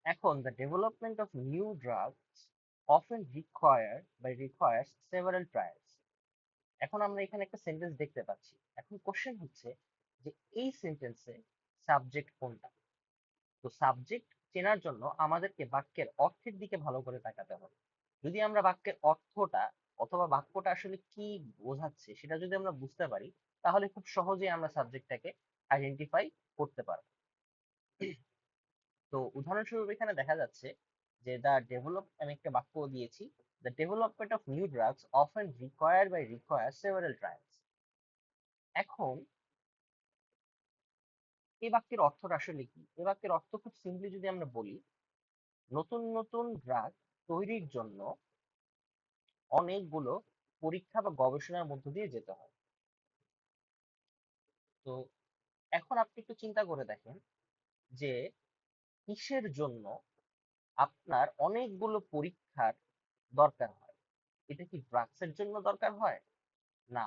এখন the development of new drugs often requires several trials. এখন আমরা এখানে একটা সেন্টেন্স দেখতে পাচ্ছি। এখন কোশ্চেন হচ্ছে যে এই সেন্টেন্সে সাবজেক্ট কোনটা। তো সাবজেক্ট চেনার জন্য আমাদেরকে বাক্যের অর্থের দিকে ভালো করে তাকাতে হবে। যদি আমরা বাক্যের অর্থটা অথবা বাক্যটা আসলে কি বোঝাচ্ছে সেটা যদি আমরা বুঝতে পারি, তাহলে খুব সহজেই আমরা সাবজেক্টটাকে আইডেন্টিফাই করতে পারবো। তো উদাহরণস্বরূপ এখানে দেখা যাচ্ছে যে আমি একটা বাক্য দিয়েছি, the development of new drugs often require several trials. এখন এই বাক্যের অর্থটা আসলে কি? এই বাক্যের অর্থ খুব সিম্পলি যদি আমরা বলি, নতুন নতুন ড্রাগ তৈরির জন্য অনেকগুলো পরীক্ষা বা গবেষণার মধ্য দিয়ে যেতে হয়। তো এখন আপনি একটু চিন্তা করে দেখেন যে কিসের জন্য আপনার অনেকগুলো পরীক্ষার দরকার হয়। এটা কি ড্রাগসের জন্য দরকার হয়? না,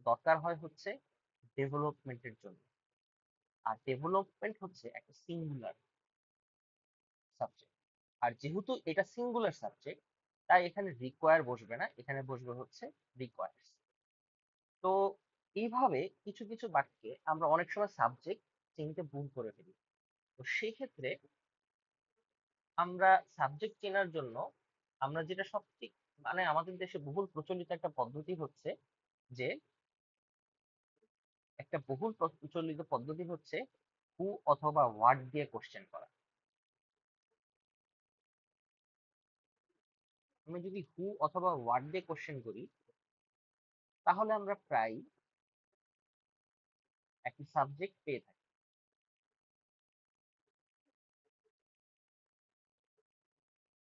দরকার হয় হচ্ছে ডেভেলপমেন্টের জন্য। আর ডেভেলপমেন্ট হচ্ছে একটা সিঙ্গুলার সাবজেক্ট। আর যেহেতু এটা সিঙ্গুলার সাবজেক্ট, তাই এখানে রিকোয়ার বসবে না, এখানে বসবে হচ্ছে রিকোয়ার্স। তো এইভাবে কিছু কিছু বাক্যে আমরা অনেক সময় সাবজেক্ট চিনতে ভুল করে ফেলি। তো সেক্ষেত্রে আমরা সাবজেক্ট চেনার জন্য আমরা যেটা সবচেয়ে মানে আমাদের দেশে বহুল প্রচলিত একটা পদ্ধতি হচ্ছে যে হু অথবা হোয়াট দিয়ে কোশ্চেন করা। আমি যদি হু অথবা হোয়াট দিয়ে কোশ্চেন করি, তাহলে আমরা প্রায় একটি সাবজেক্ট পেয়ে থাকি।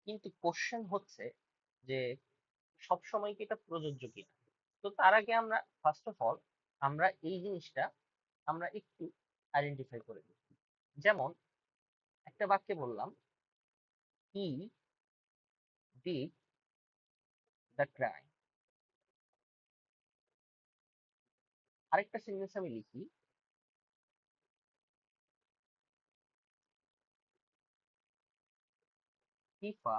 কিন্তু কোশ্চেন হচ্ছে যে সব সময় কি এটা প্রযোজ্য কিনা। তো তার আগে আমরা ফার্স্ট অফ অল আমরা এই জিনিসটা আমরা একটু আইডেন্টিফাই করে দিই। যেমন একটা বাক্যে বললাম হি ডিড দ্য ক্রাইম। আরেকটা সেন্টেন্স আমি লিখি, FIFA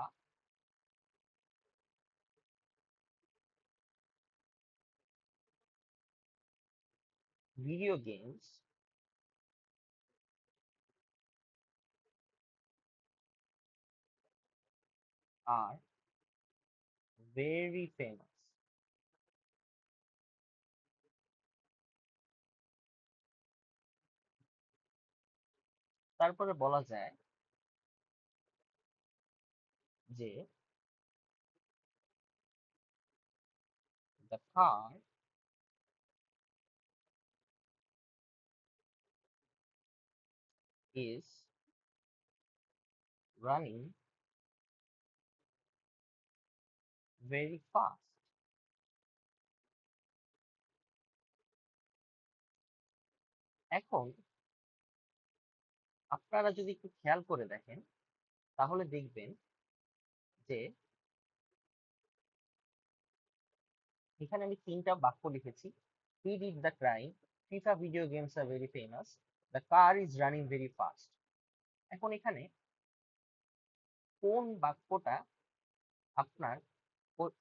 video games are very famous. তারপরে বলা যায় যে the car is running very fast. এখন আপনারা যদি একটু খেয়াল করে দেখেন, তাহলে দেখবেন যে এখানে আমি তিনটা বাক্য লিখেছি, he did the crime, FIFA video games are very famous, the car is running very fast. এখন এখানে কোন বাক্যটা আপনার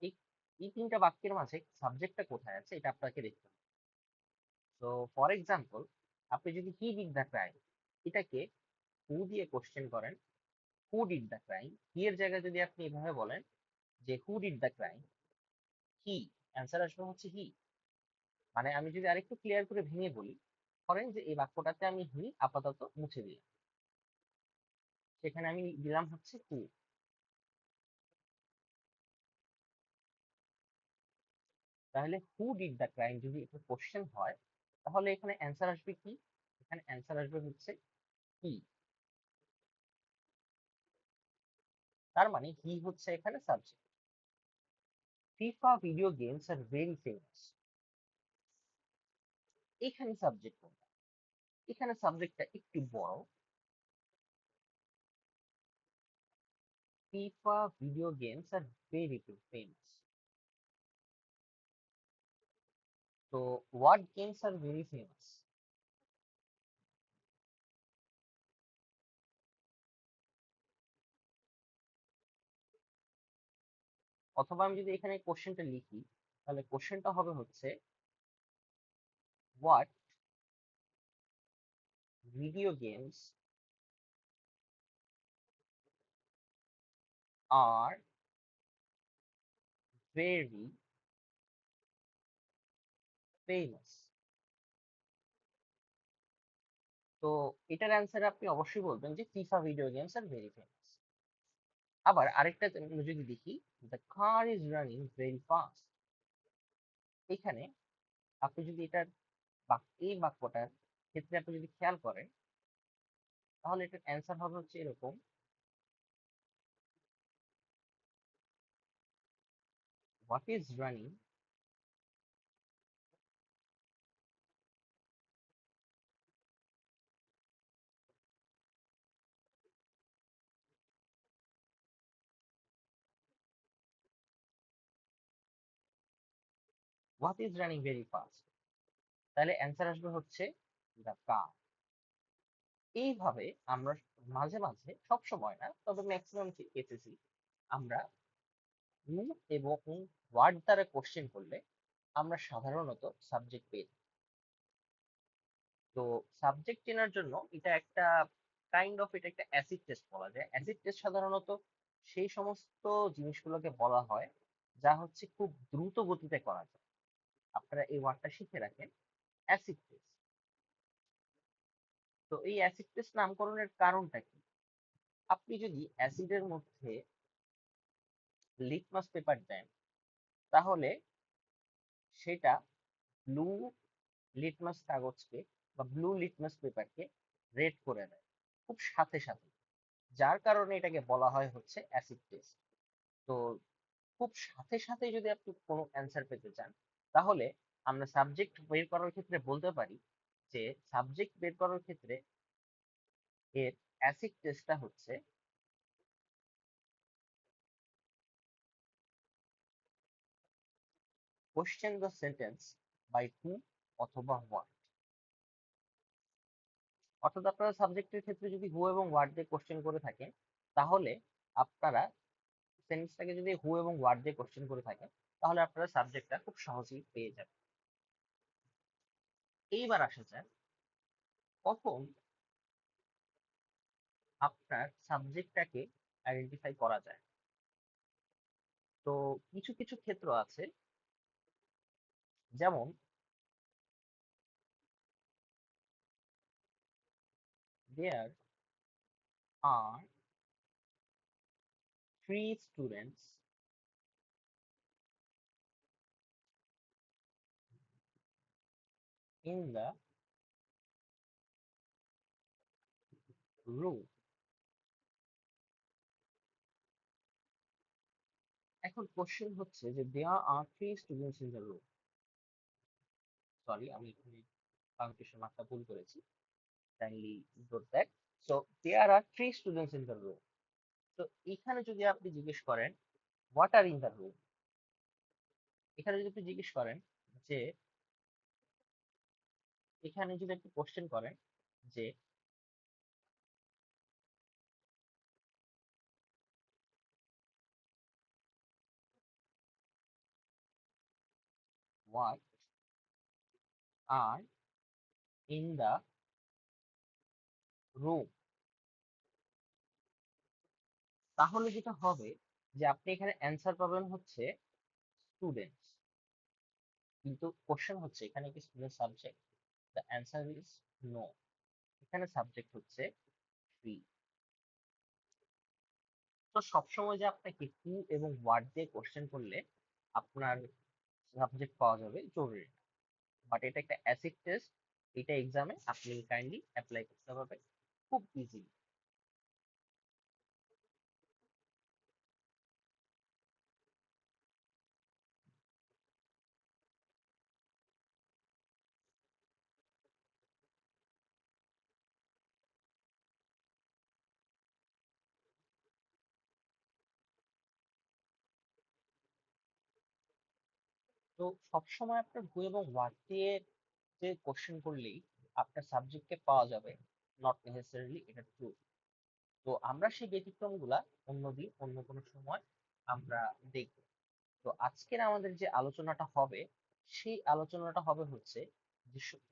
এই এই তিনটা বাক্যের মাঝে সাবজেক্টটা কোথায় আছে এটা আপনাকে দেখতে হবে। তো ফর এক্সাম্পল, আপনি যদি হি ডিড দ্য ক্রাইম এটাকে হু দিয়ে কোশ্চেন করেন, হু ডিড দ্য ক্রাইম, হি এর জায়গায় যদি আপনি এভাবে বলেন যে who did the crime, he, answer আসবে হচ্ছে হি। মানে আমি যদি আরেকটু ক্লিয়ার করে ভেঙে বলি, ধরেন যে এই বাক্যটাতে আমি হি আপাতত মুছে দিলাম, সেখানে আমি দিলাম হচ্ছে হু। তাহলে হু ডিড দ্য ক্রাইম যদি একটা কোশ্চেন হয়, তাহলে এখানে অ্যান্সার আসবে কি? এখানে অ্যান্সার আসবে হচ্ছে হি। তার মানে হি হচ্ছে এখানে subject. FIFA video games are very famous, এখানে সাবজেক্ট কোনটা? এখানে সাবজেক্টটা একটু বড়, FIFA video games are very famous. তো what games are very famous? অথবা আমি যদি এখানে কোশ্চেনটা লিখি, তাহলে কোশ্চেনটা হবে হচ্ছে what video games are very famous. তো এটার অ্যান্সার আপনি অবশ্যই বলবেন যে FIFA video games are very famous. আবার আরেকটা যদি দেখি, the car is running very fast. এখানে আপনি যদি এটার এই বাক্যটার ক্ষেত্রে আপনি যদি খেয়াল করেন, তাহলে এটার অ্যান্সার হবে হচ্ছে এরকম, what is running what is running very fast. তাহলে অ্যান্সার আসবে হচ্ছে দ্য কার। এইভাবে আমরা মাঝে মাঝে, সব সময় না তবে ম্যাক্সিমাম কেসেসই, আমরা হু এবং ওয়ার্ড দ্বারা কোশ্চেন করলে আমরা সাধারণত সাবজেক্ট পেয়ে থাকি। তো সাবজেক্ট চেনার জন্য এটা একটা এটা একটা অ্যাসিড টেস্ট বলা যায়। অ্যাসিড টেস্ট সাধারণত সেই সমস্ত জিনিসগুলোকে বলা হয় যা হচ্ছে খুব দ্রুত গতিতে করা যায়। আপনারা এই ওয়ার্ডটা শিখে রাখেন, অ্যাসিড টেস্ট। তো এই অ্যাসিড টেস্ট নামকরণের কারণটা কি? আপনি যদি অ্যাসিডের মধ্যে লিটমাস পেপার দেন, তাহলে সেটা ব্লু লিটমাস কাগজকে বা ব্লু লিটমাস পেপারকে রেড করে দেয় খুব সাথে সাথে, যার কারণে এটাকে বলা হয় হচ্ছে অ্যাসিড টেস্ট। তো খুব সাথে সাথে যদি আপনি কোনো অ্যান্সার পেতে চান, তাহলে আমরা সাবজেক্ট বের করার ক্ষেত্রে বলতে পারি যে সাবজেক্ট বের করার ক্ষেত্রে এর অ্যাসিড টেস্টটা হচ্ছে question the sentence by who অথবা হোয়াট। অর্থাৎ আপনারা সাবজেক্টের ক্ষেত্রে যদি হু এবং হোয়াট দিয়ে কোশ্চেন করে থাকেন, তাহলে আপনারা সেন্টেন্সটাকে যদি হু এবং হোয়াট দিয়ে কোশ্চেন করে থাকেন, তাহলে আপনারা সাবজেক্টটা খুব সহজেই পেয়ে যাবেন। এইবার আসা যাক কখন আপনার সাবজেক্টটাকে আইডেন্টিফাই করা যায়। তো কিছু কিছু ক্ষেত্র আছে, যেমন there are three students in the room. এখন কোশ্চেন হচ্ছে যে there are three students in the room. Sorry, আমি এখানে পাংচুয়েশন মার্কটা ভুল করেছি, kindly note that. So there are three students in the room. তো এখানে যদি আপনি জিজ্ঞেস করেন what are in the room, এখানে যদি আপনি জিজ্ঞেস করেন যে, এখানে যদি আপনি কোশ্চেন করেন যে what are in the room, তাহলে যেটা হবে যে আপনি এখানে অ্যান্সার পাবেন হচ্ছে স্টুডেন্টস। কিন্তু কোশ্চেন হচ্ছে এখানে কি student subject? The answer is no. এখানে সাবজেক্ট হচ্ছে ট্রি। তো সবসময় যে আপনাকে হু এবং হোয়াট দিয়ে কোশ্চেন করলে আপনার সাবজেক্ট পাওয়া যাবে জরুরি না। বাট এটা একটা অ্যাসিড টেস্ট, এটা এক্সামে আপনি কাইন্ডলি অ্যাপ্লাই করতে পারবেন খুব ইজিলি। তো সবসময় আপনার হু এবং হোয়াট দিয়ে যে কোশ্চেন করলেই আপনার সাবজেক্টকে পাওয়া যাবে, নট নেসেসারিলি এটা ট্রু। তো আমরা সেই ব্যতিক্রমগুলা অন্যদিন অন্য কোনো সময় আমরা দেখব। তো আজকের আমাদের যে আলোচনাটা হবে সেই আলোচনাটা হবে হচ্ছে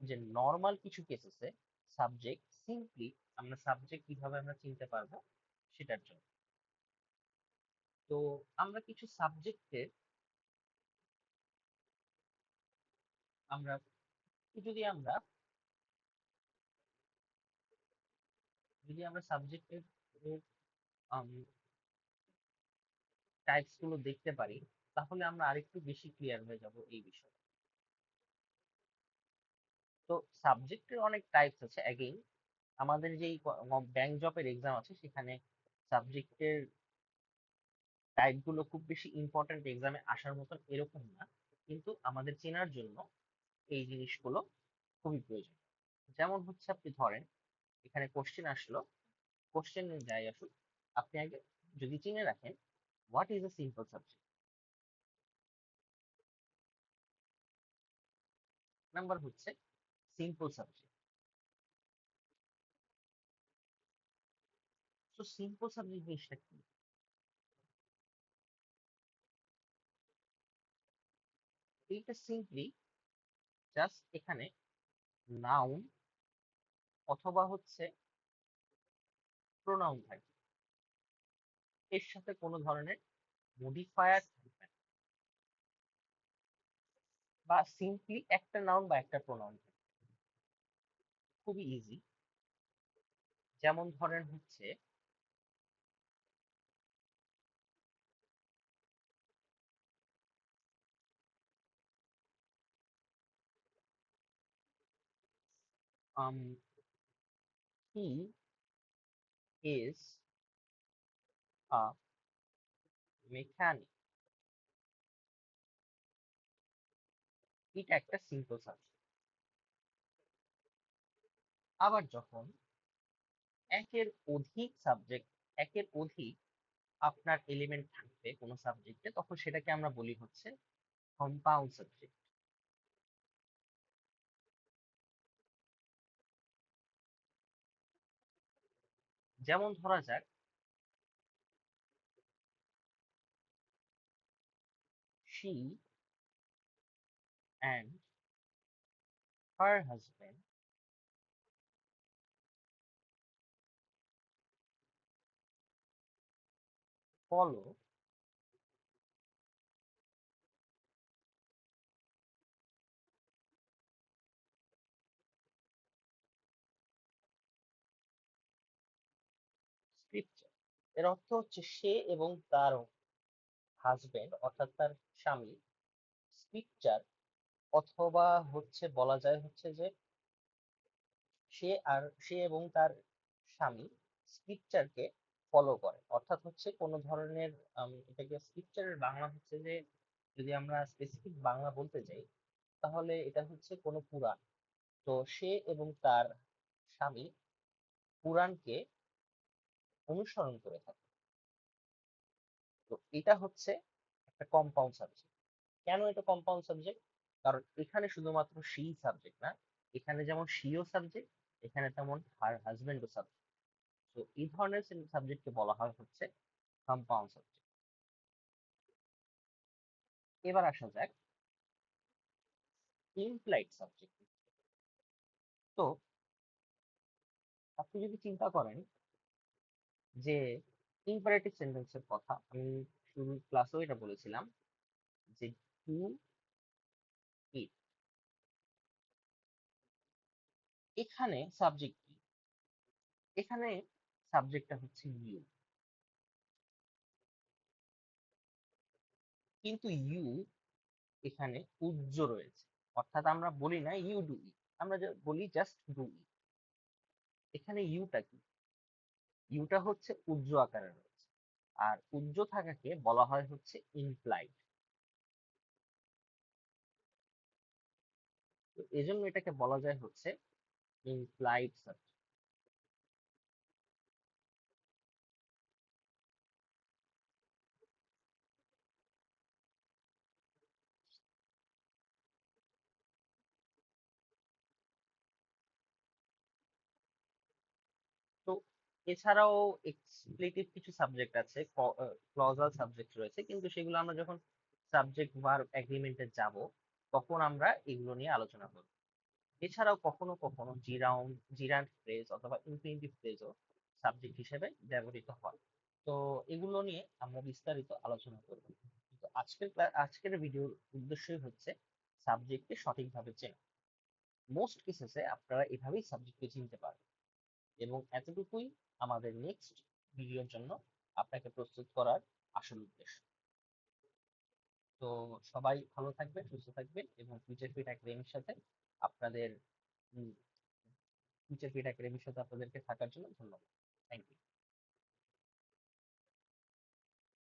যে নর্মাল কিছু কেসেসে সাবজেক্ট সিম্পলি আমরা সাবজেক্ট কিভাবে আমরা চিনতে পারবো সেটার জন্য। তো আমরা কিছু সাবজেক্টের আমরা যদি আমরা যদি আমরা সাবজেক্টের টাইপস গুলো দেখতে পারি তাহলে আমরা আরেকটু বেশি ক্লিয়ার হয়ে যাব এই বিষয়ে। তো সাবজেক্টের অনেক টাইপস আছে। অ্যাগেইন আমাদের যেই ব্যাংক জবের এক্সাম আছে সেখানে সাবজেক্টের টাইপ গুলো খুব বেশি ইম্পর্টেন্ট এক্সামে আসার মতন এরকম না, কিন্তু আমাদের চেনার জন্য এই জিনিসগুলো খুবই প্রয়োজন। যেমন হচ্ছে আপনি ধরেন এখানে কোশ্চেন আসলো, কোশ্চেন যাই আসুক, আপনি আগে যদি চিনে রাখেন what is a simple subject. Number হচ্ছে সিম্পল সাবজেক্ট। তো সিম্পল সাবজেক্ট জিনিসটা কি? এইটা সিম্পলি জাস্ট এখানে নাউন অথবা হচ্ছে প্রোনাউন থাকবে, এর সাথে কোনো ধরনের মডিফায়ার থাকবে না, বা সিম্পলি একটা নাউন বা একটা প্রোনাউন থাকবে। খুবই ইজি। যেমন ধরেন হচ্ছে হি ইজ আ মেকানিক, এটা একটা সিম্পল সাবজেক্ট। আবার যখন একের অধিক সাবজেক্ট, একের অধিক আপনার এলিমেন্ট থাকবে কোনো সাবজেক্টে, তখন সেটাকে আমরা বলি হচ্ছে কম্পাউন্ড সাবজেক্ট। যেমন ধরা যাক she and her husband follow scripture। এর অর্থ হচ্ছে সে এবং তার হাজবেন্ড অর্থাৎ তার স্বামী স্ক্রিপচার, অথবা হচ্ছে বলা যায় হচ্ছে যে সে এবং তার স্বামী স্ক্রিপচারকে ফলো করে। অর্থাৎ হচ্ছে কোনো ধরনের এটাকে স্ক্রিপচারের বাংলা হচ্ছে যে, যদি আমরা স্পেসিফিক বাংলা বলতে যাই তাহলে এটা হচ্ছে কোনো পুরাণ। তো সে এবং তার স্বামী পুরাণকে অনুসরণ করে থাকে। তো এটা হচ্ছে একটা কম্পাউন্ড সাবজেক্ট। কেন এটা কম্পাউন্ড সাবজেক্ট? কারণ এখানে শুধুমাত্র সি সাবজেক্ট না, এখানে যেমন সিও সাবজেক্ট, এখানে তেমন হার হাজবেন্ডও সাবজেক্ট। তো এই ধরনের সাবজেক্টকে বলা হয় হচ্ছে কম্পাউন্ড সাবজেক্ট। এবার আসা যাক ইমপ্লাইড সাবজেক্ট। তো আপনি যদি চিন্তা করেন যে ইম্পারেটিভ সেন্টেন্সের কথা, আমি শুরু ক্লাসেও এটা বলেছিলাম যে টু ইট, এখানে সাবজেক্ট কি? এখানে সাবজেক্টটা হচ্ছে ইউ, কিন্তু ইউ এখানে উজ্জ রয়েছে। অর্থাৎ আমরা বলি না ইউ ডু ইট, আমরা বলি জাস্ট ডু ইট। এখানে ইউটা কি? ইউটা হচ্ছে উজ্জ আকারে রয়েছে, আর উজ্জ থাকাকে বলা হয় হচ্ছে ইমপ্লাইড। তো এজন্য এটাকে বলা যায় হচ্ছে ইমপ্লাইড সাবজেক্ট। তো এছাড়াও এক্সপ্লিটিভ কিছু সাবজেক্ট আছে, ক্লজাল সাবজেক্ট রয়েছে, কিন্তু সেগুলো আমরা যখন সাবজেক্ট ভার্ব এগ্রিমেন্টে যাব, তখন আমরা এগুলো নিয়ে আলোচনা করব। এছাড়াও কখনো কখনো জিরান্ড ফ্রেজ অথবা ইনফিনিটিভ ফ্রেজও সাবজেক্ট হিসেবে ব্যবহৃত হয়। তো এগুলো নিয়ে আমরা বিস্তারিত আলোচনা করব। কিন্তু আজকের ভিডিওর উদ্দেশ্যই হচ্ছে সাবজেক্টকে সঠিকভাবে চেনা। মোস্ট কেসেসে আপনারা এভাবেই সাবজেক্টকে চিনতে পারবেন, এবং এতটুকুই আমাদের নেক্সট ভিডিওর জন্য আপনাকে প্রস্তুত করার আসল উদ্দেশ্য। তো সবাই ভালো থাকবেন, সুস্থ থাকবেন, এবং ফিউচার ফিট একাডেমির সাথে আপনাদের ফিউচার ফিট একাডেমির সাথে আপনাদেরকে থাকার জন্য ধন্যবাদ। Thank you.